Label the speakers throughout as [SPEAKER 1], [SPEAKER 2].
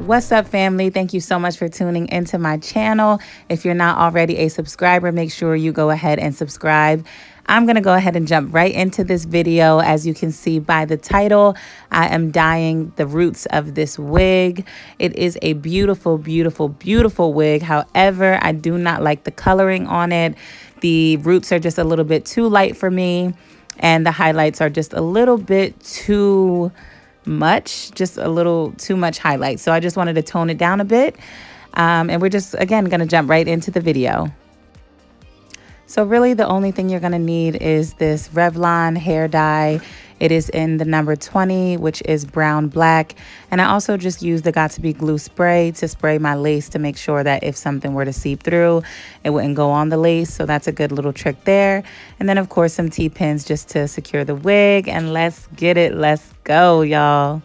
[SPEAKER 1] What's up, family? Thank you so much for tuning into my channel. If you're not already a subscriber, make sure you go ahead and subscribe. I'm going to go ahead and jump right into this video. As you can see by the title, I am dyeing the roots of this wig. It is a beautiful, beautiful, beautiful wig. However, I do not like the coloring on it. The roots are just a little bit too light for me, and the highlights are just a little bit too much, just a little too much highlight. So I just wanted to tone it down a bit. And we're just, again, going to jump right into the video. So really the only thing you're going to need is this Revlon hair dye. It is in the number 20, which is brown black. And I also just used the Got2b glue spray to spray my lace to make sure that if something were to seep through, it wouldn't go on the lace. So that's a good little trick there. And then of course some T-pins just to secure the wig. And let's get it. Let's go, y'all.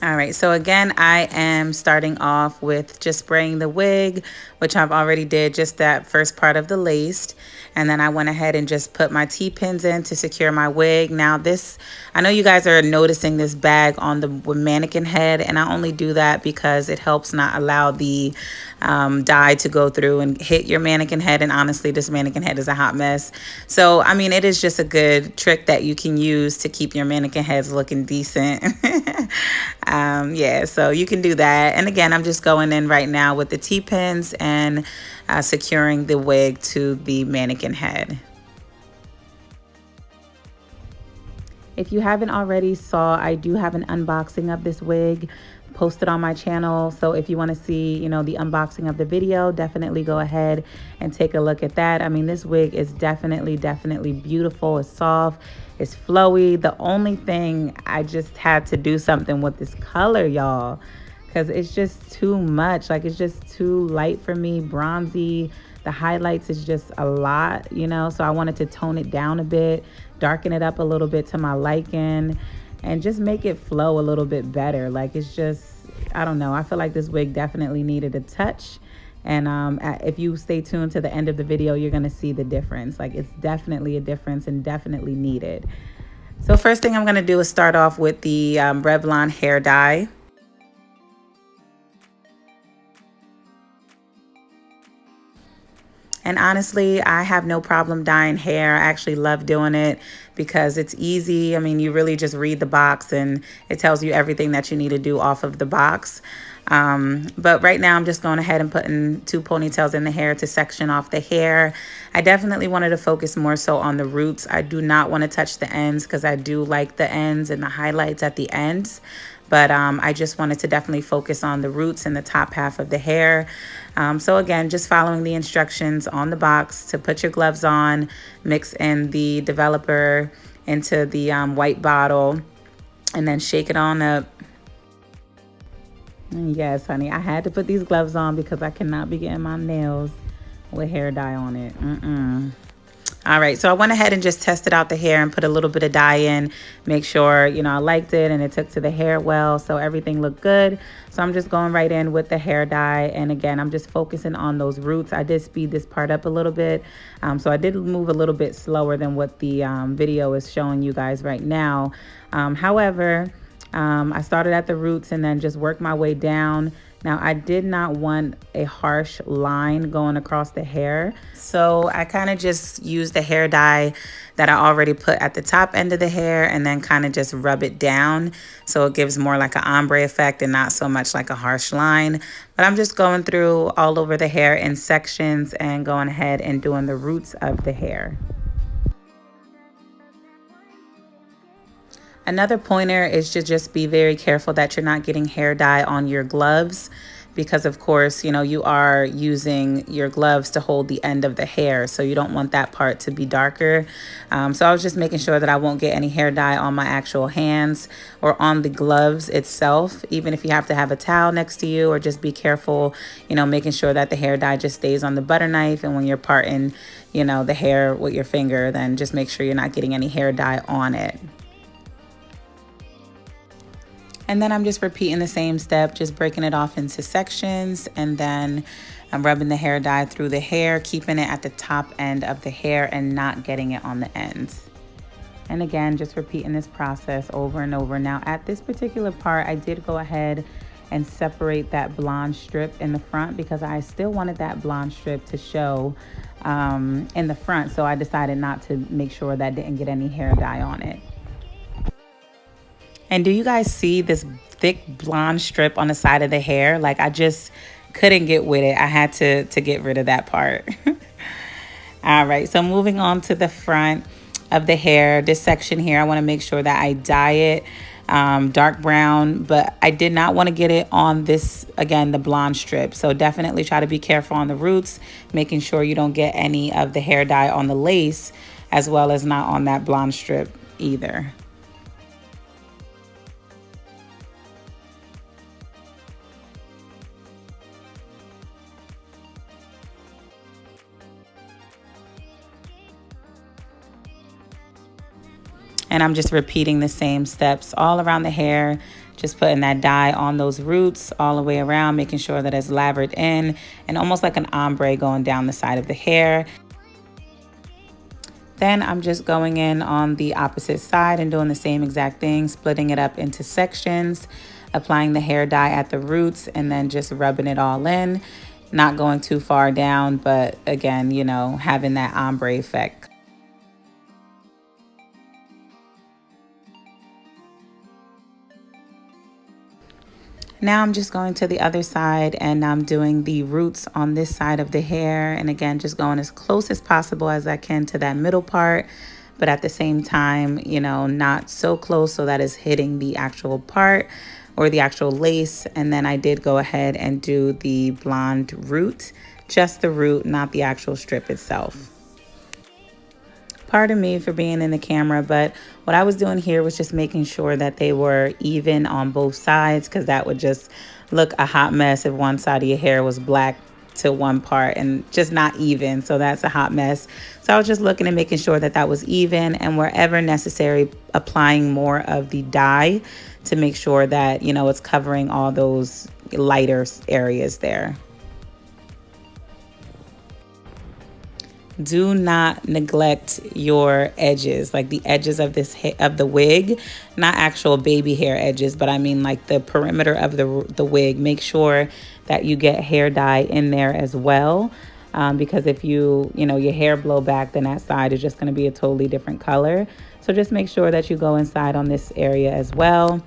[SPEAKER 1] All right, so again, I am starting off with just spraying the wig, which I've already did just that first part of the lace. And then I went ahead and just put my T-pins in to secure my wig. Now this, I know you guys are noticing this bag on the mannequin head, and I only do that because it helps not allow the dye to go through and hit your mannequin head. And honestly, this mannequin head is a hot mess. So, I mean, it is just a good trick that you can use to keep your mannequin heads looking decent. Yeah, so you can do that. And again, I'm just going in right now with the T-pins and securing the wig to the mannequin head. If you haven't already saw, I do have an unboxing of this wig posted on my channel. So if you want to see, you know, the unboxing of the video, definitely go ahead and take a look at that. I mean, this wig is definitely beautiful. It's soft, it's flowy. The only thing, I just had to do something with this color, y'all, because it's just too much. Like, it's just too light for me, bronzy. The highlights is just a lot, you know, so I wanted to tone it down a bit, darken it up a little bit to my liking, and just make it flow a little bit better. Like, it's just, I don't know. I feel like this wig definitely needed a touch. And if you stay tuned to the end of the video, you're going to see the difference. Like, it's definitely a difference and definitely needed. So first thing I'm going to do is start off with the Revlon hair dye. And honestly, I have no problem dyeing hair. I actually love doing it because it's easy. I mean, you really just read the box and it tells you everything that you need to do off of the box. But right now I'm just going ahead and putting 2 ponytails in the hair to section off the hair. I definitely wanted to focus more so on the roots. I do not want to touch the ends because I do like the ends and the highlights at the ends. But I just wanted to definitely focus on the roots and the top half of the hair. So again, just following the instructions on the box to put your gloves on, mix in the developer into the white bottle, and then shake it on up. And yes, honey, I had to put these gloves on because I cannot be getting my nails with hair dye on it. All right, so I went ahead and just tested out the hair and put a little bit of dye in, make sure, you know, I liked it and it took to the hair well, so everything looked good. So I'm just going right in with the hair dye, and again, I'm just focusing on those roots. I did speed this part up a little bit, so I did move a little bit slower than what the video is showing you guys right now. However, I started at the roots and then just worked my way down. Now, I did not want a harsh line going across the hair, so I kind of just used the hair dye that I already put at the top end of the hair and then kind of just rub it down so it gives more like an ombre effect and not so much like a harsh line. But I'm just going through all over the hair in sections and going ahead and doing the roots of the hair. Another pointer is to just be very careful that you're not getting hair dye on your gloves, because of course, you know, you are using your gloves to hold the end of the hair, so you don't want that part to be darker. So I was just making sure that I won't get any hair dye on my actual hands or on the gloves itself, even if you have to have a towel next to you, or just be careful, you know, making sure that the hair dye just stays on the butter knife, and when you're parting, you know, the hair with your finger, then just make sure you're not getting any hair dye on it. And then I'm just repeating the same step, just breaking it off into sections, and then I'm rubbing the hair dye through the hair, keeping it at the top end of the hair and not getting it on the ends. And again, just repeating this process over and over. Now at this particular part, I did go ahead and separate that blonde strip in the front because I still wanted that blonde strip to show in the front. So I decided not to make sure that didn't get any hair dye on it. And do you guys see this thick blonde strip on the side of the hair? Like, I just couldn't get with it. I had to get rid of that part. All right, so moving on to the front of the hair, this section here, I want to make sure that I dye it dark brown, but I did not want to get it on this, again, the blonde strip. So definitely try to be careful on the roots, making sure you don't get any of the hair dye on the lace, as well as not on that blonde strip either. And I'm just repeating the same steps all around the hair, just putting that dye on those roots all the way around, making sure that it's lathered in and almost like an ombre going down the side of the hair. Then I'm just going in on the opposite side and doing the same exact thing, splitting it up into sections, applying the hair dye at the roots, and then just rubbing it all in, not going too far down, but again, you know, having that ombre effect. Now I'm just going to the other side and I'm doing the roots on this side of the hair. And again, just going as close as possible as I can to that middle part, but at the same time, you know, not so close so that it's hitting the actual part or the actual lace. And then I did go ahead and do the blonde root, just the root, not the actual strip itself. Pardon me for being in the camera, but what I was doing here was just making sure that they were even on both sides, because that would just look a hot mess if one side of your hair was black to one part and just not even. So that's a hot mess. So I was just looking and making sure that that was even, and wherever necessary, applying more of the dye to make sure that, you know, it's covering all those lighter areas there. Do not neglect your edges, like the edges of this of the wig, not actual baby hair edges, but I mean like the perimeter of the wig. Make sure that you get hair dye in there as well, because if you know, your hair blow back, then that side is just going to be a totally different color. So just make sure that you go inside on this area as well.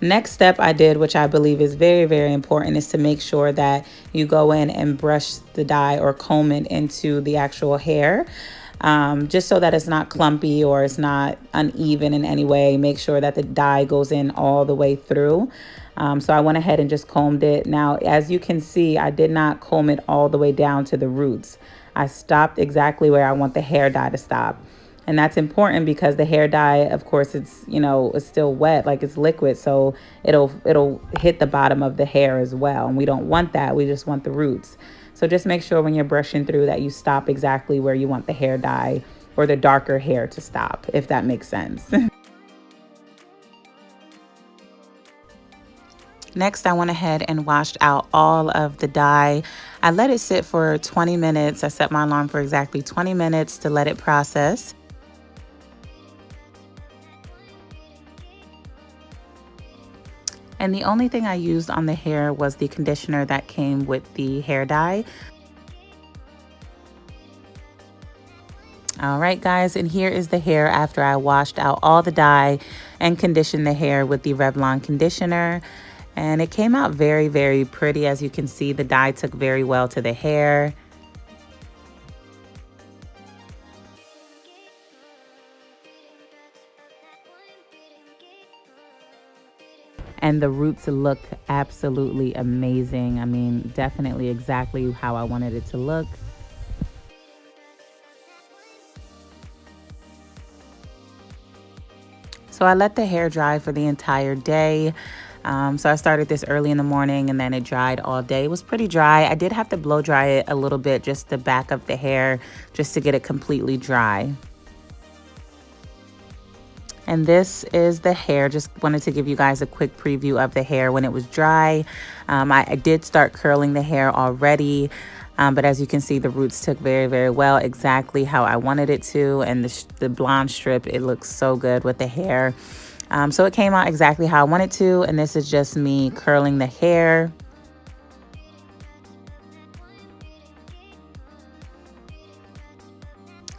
[SPEAKER 1] Next step I did, which I believe is very, very important, is to make sure that you go in and brush the dye or comb it into the actual hair, just so that it's not clumpy or it's not uneven in any way. Make sure that the dye goes in all the way through. So I went ahead and just combed it. Now, as you can see, I did not comb it all the way down to the roots. I stopped exactly where I want the hair dye to stop. And that's important because the hair dye, of course, it's, you know, it's still wet, like it's liquid. So it'll hit the bottom of the hair as well. And we don't want that. We just want the roots. So just make sure when you're brushing through that you stop exactly where you want the hair dye or the darker hair to stop, if that makes sense. Next, I went ahead and washed out all of the dye. I let it sit for 20 minutes. I set my alarm for exactly 20 minutes to let it process. And the only thing I used on the hair was the conditioner that came with the hair dye. All right, guys, and here is the hair after I washed out all the dye and conditioned the hair with the Revlon conditioner. And it came out very, very pretty. As you can see, the dye took very well to the hair. And the roots look absolutely amazing. I mean, definitely exactly how I wanted it to look. So I let the hair dry for the entire day. So I started this early in the morning and then it dried all day. It was pretty dry. I did have to blow dry it a little bit, just the back of the hair, just to get it completely dry. And this is the hair. Just wanted to give you guys a quick preview of the hair when it was dry. I did start curling the hair already. But as you can see, the roots took very, very well, exactly how I wanted it to. And the blonde strip, it looks so good with the hair. So it came out exactly how I wanted to. And this is just me curling the hair.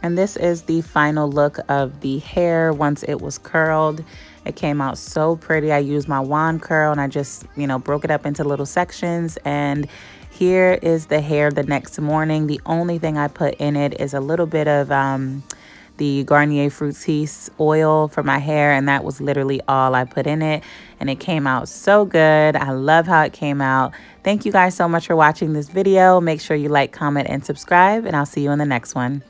[SPEAKER 1] And this is the final look of the hair once it was curled. It came out so pretty. I used my wand curl and I just, broke it up into little sections. And here is the hair the next morning. The only thing I put in it is a little bit of the Garnier Fructis oil for my hair, and that was literally all I put in it, and it came out so good. I love how it came out. Thank you guys so much for watching this video. Make sure you like, comment, and subscribe, and I'll see you in the next one.